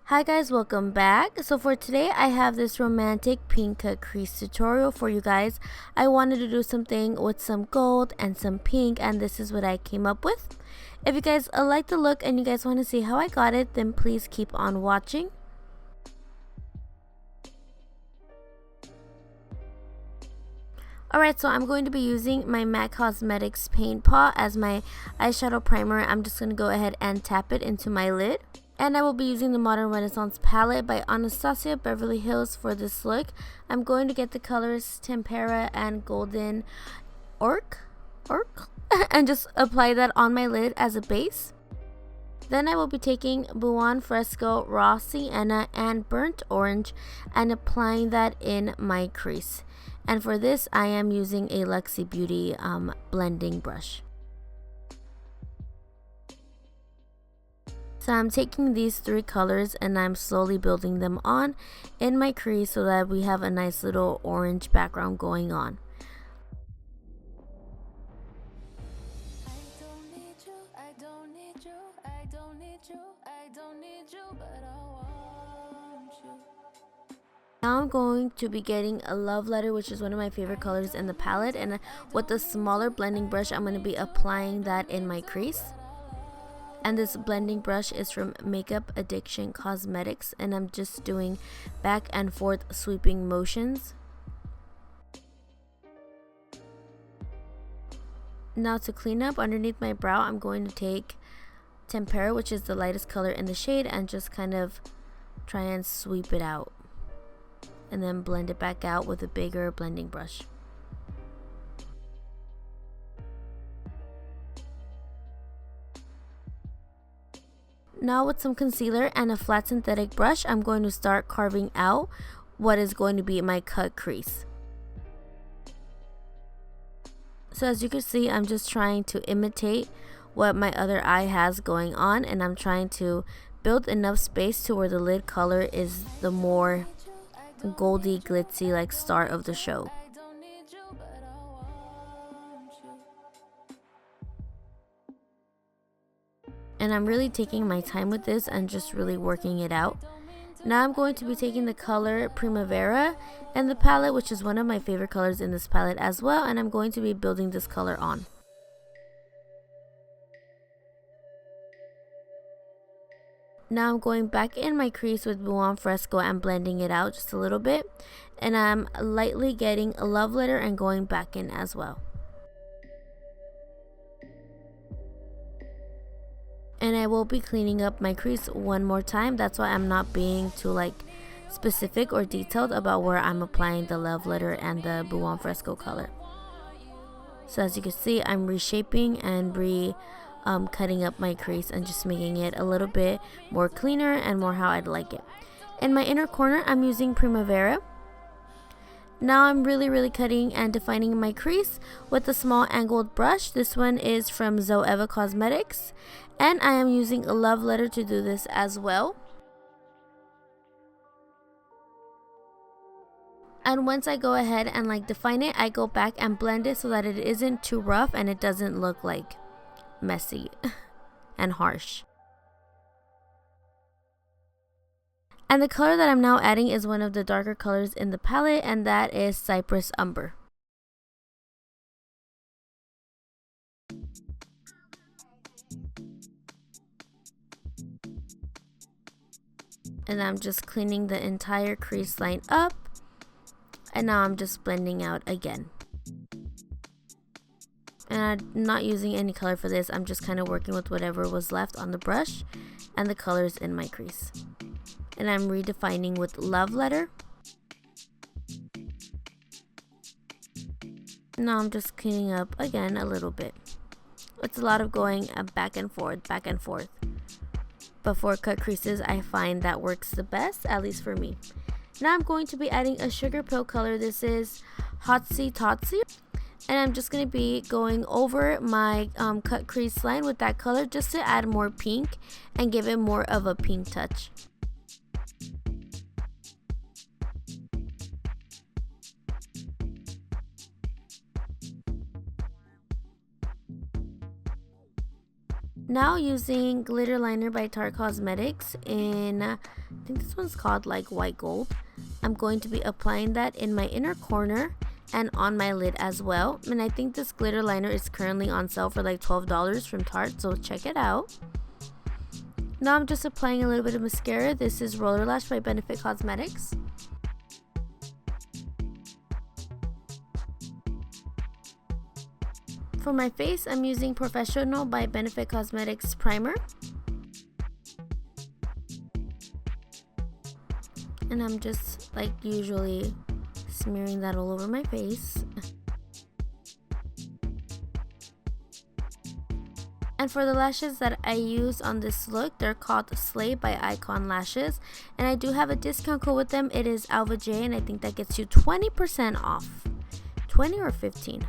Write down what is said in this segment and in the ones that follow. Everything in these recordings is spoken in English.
Hi guys, welcome back. So for today I have this romantic pink cut crease tutorial for you guys. I wanted to do something with some gold and some pink, and this is what I came up with. If you guys like the look and you guys want to see how I got it, then please keep on watching. Alright, so I'm going to be using my MAC Cosmetics paint pot as my eyeshadow primer. I'm just going to go ahead and tap it into my lid. And I will be using the Modern Renaissance palette by Anastasia Beverly Hills for this look. I'm going to get the colors Tempera and Golden Orc and just apply that on my lid as a base. Then I will be taking Buon Fresco, Raw Sienna, and Burnt Orange and applying that in my crease. And for this, I am using a Luxie Beauty blending brush. So I'm taking these three colors and I'm slowly building them on in my crease so that we have a nice little orange background going on. Now I'm going to be getting a Love Letter, which is one of my favorite colors in the palette, and with the smaller blending brush I'm going to be applying that in my crease. And this blending brush is from Makeup Addiction Cosmetics, and I'm just doing back and forth sweeping motions. Now to clean up underneath my brow, I'm going to take Tempera, which is the lightest color in the shade, and just kind of try and sweep it out. And then blend it back out with a bigger blending brush. Now with some concealer and a flat synthetic brush, I'm going to start carving out what is going to be my cut crease. So as you can see, I'm just trying to imitate what my other eye has going on, and I'm trying to build enough space to where the lid color is the more goldy glitzy like start of the show. And I'm really taking my time with this and just really working it out. Now I'm going to be taking the color Primavera and the palette, which is one of my favorite colors in this palette as well, and I'm going to be building this color on. Now I'm going back in my crease with Buon Fresco and blending it out just a little bit, and I'm lightly getting a Love Letter and going back in as well. And I will be cleaning up my crease one more time. That's why I'm not being too specific or detailed about where I'm applying the Love Letter and the Buon Fresco color. So as you can see, I'm reshaping and cutting up my crease and just making it a little bit more cleaner and more how I'd like it. In my inner corner, I'm using Primavera. Now I'm really cutting and defining my crease with a small angled brush. This one is from Zoeva Cosmetics, and I am using a Love Letter to do this as well. And once I go ahead and define it, I go back and blend it so that it isn't too rough and it doesn't look messy and harsh. And the color that I'm now adding is one of the darker colors in the palette, and that is Cypress Umber. And I'm just cleaning the entire crease line up, and now I'm just blending out again. And I'm not using any color for this, I'm just kind of working with whatever was left on the brush and the colors in my crease. And I'm redefining with Love Letter. Now I'm just cleaning up again a little bit. It's a lot of going back and forth. But for cut creases, I find that works the best, at least for me. Now I'm going to be adding a Sugar Pill color. This is Hotsy Totsy. And I'm just going to be going over my cut crease line with that color just to add more pink and give it more of a pink touch. Now using glitter liner by Tarte Cosmetics in, I think this one's called like white gold. I'm going to be applying that in my inner corner and on my lid as well. And I think this glitter liner is currently on sale for like $12 from Tarte, so check it out. Now I'm just applying a little bit of mascara. This is Roller Lash by Benefit Cosmetics. For my face, I'm using Porefessional by Benefit Cosmetics primer. And I'm just like usually smearing that all over my face. And for the lashes that I use on this look, they're called Slay by Icon lashes. And I do have a discount code with them. It is Alva J, and I think that gets you 20% off. 20 or 15.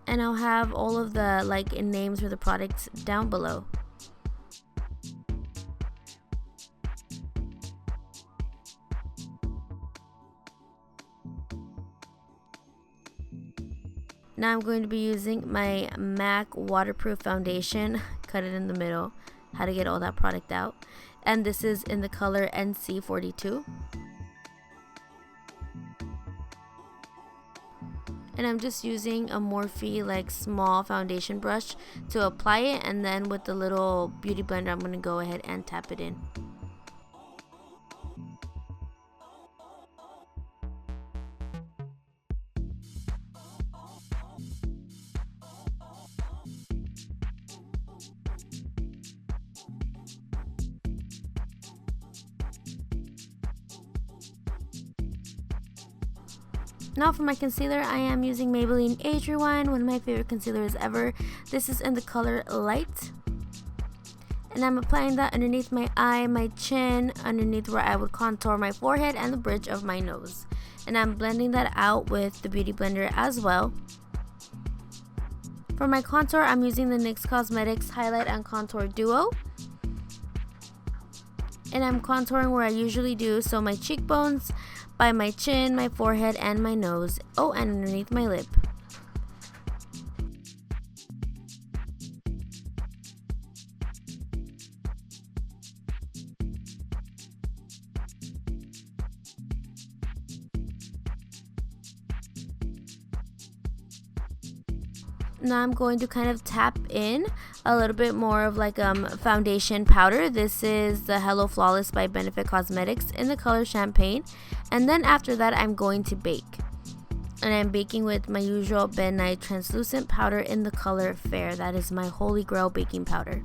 And I'll have all of the names for the products down below. Now I'm going to be using my MAC waterproof foundation. Cut it in the middle. How to get all that product out. And this is in the color NC42. And I'm just using a Morphe small foundation brush to apply it, and then with the little beauty blender I'm going to go ahead and tap it in. Now for my concealer, I am using Maybeline Age Rewind, one of my favorite concealers ever. This is in the color Light. And I'm applying that underneath my eye, my chin, underneath where I would contour my forehead, and the bridge of my nose. And I'm blending that out with the Beauty Blender as well. For my contour, I'm using the NYX Cosmetics Highlight and Contour Duo. And I'm contouring where I usually do, so my cheekbones, by my chin, my forehead, and my nose. Oh, and underneath my lip. Now I'm going to kind of tap in a little bit more of foundation powder. This is the Hello Flawless by Benefit Cosmetics in the color Champagne. And then after that, I'm going to bake. And I'm baking with my usual Ben Nye translucent powder in the color Fair. That is my holy grail baking powder.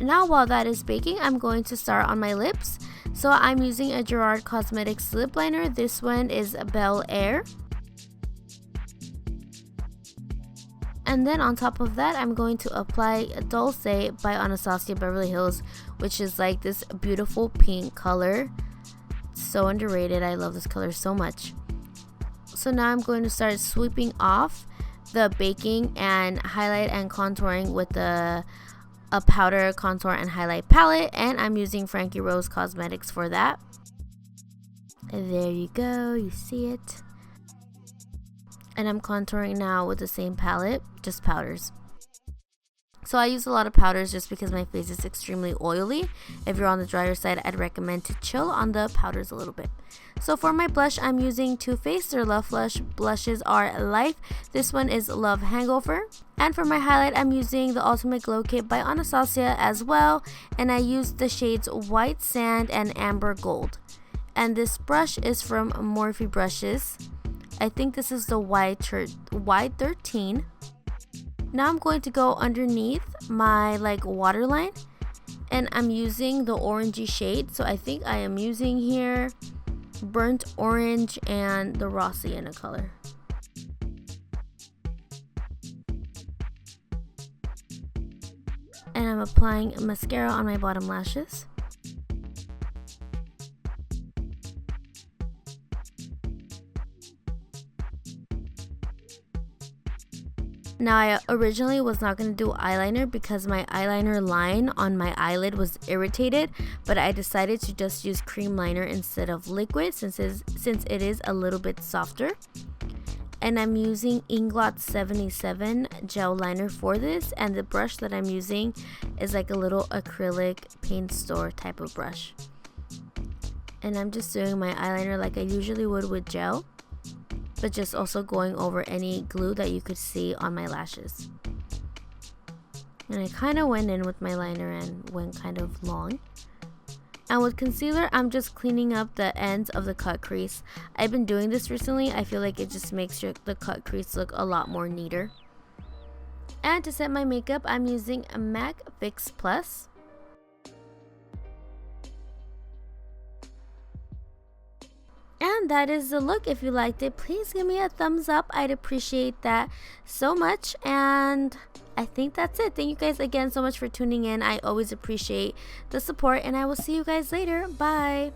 Now while that is baking, I'm going to start on my lips. So I'm using a Gerard Cosmetics lip liner. This one is Bel Air. And then on top of that, I'm going to apply Dolce by Anastasia Beverly Hills, which is like this beautiful pink color. So underrated. I love this color so much. So now I'm going to start sweeping off the baking and highlight and contouring with a powder contour and highlight palette, and I'm using Frankie Rose Cosmetics for that. And there you go, you see it. And I'm contouring now with the same palette, just powders. So I use a lot of powders just because my face is extremely oily. If you're on the drier side, I'd recommend to chill on the powders a little bit. So for my blush, I'm using Too Faced. Their Love Flush blushes are Life. This one is Love Hangover. And for my highlight, I'm using the Ultimate Glow Kit by Anastasia as well. And I used the shades White Sand and Amber Gold. And this brush is from Morphe Brushes. I think this is the Y13. Now I'm going to go underneath my waterline, and I'm using the orangey shade. So I think I am using here Burnt Orange and the Raw Sienna color. And I'm applying mascara on my bottom lashes. Now, I originally was not going to do eyeliner because my eyeliner line on my eyelid was irritated, but I decided to just use cream liner instead of liquid since it is a little bit softer. And I'm using Ingot 77 gel liner for this, and the brush that I'm using is like a little acrylic paint store type of brush. And I'm just doing my eyeliner like I usually would with gel, but just also going over any glue that you could see on my lashes. And I kind of went in with my liner and went kind of long. And with concealer, I'm just cleaning up the ends of the cut crease. I've been doing this recently. I feel like it just makes the cut crease look a lot more neater. And to set my makeup, I'm using a MAC Fix Plus. And that is the look. If you liked it, please give me a thumbs up. I'd appreciate that so much. And I think that's it. Thank you guys again so much for tuning in. I always appreciate the support, and I will see you guys later. Bye.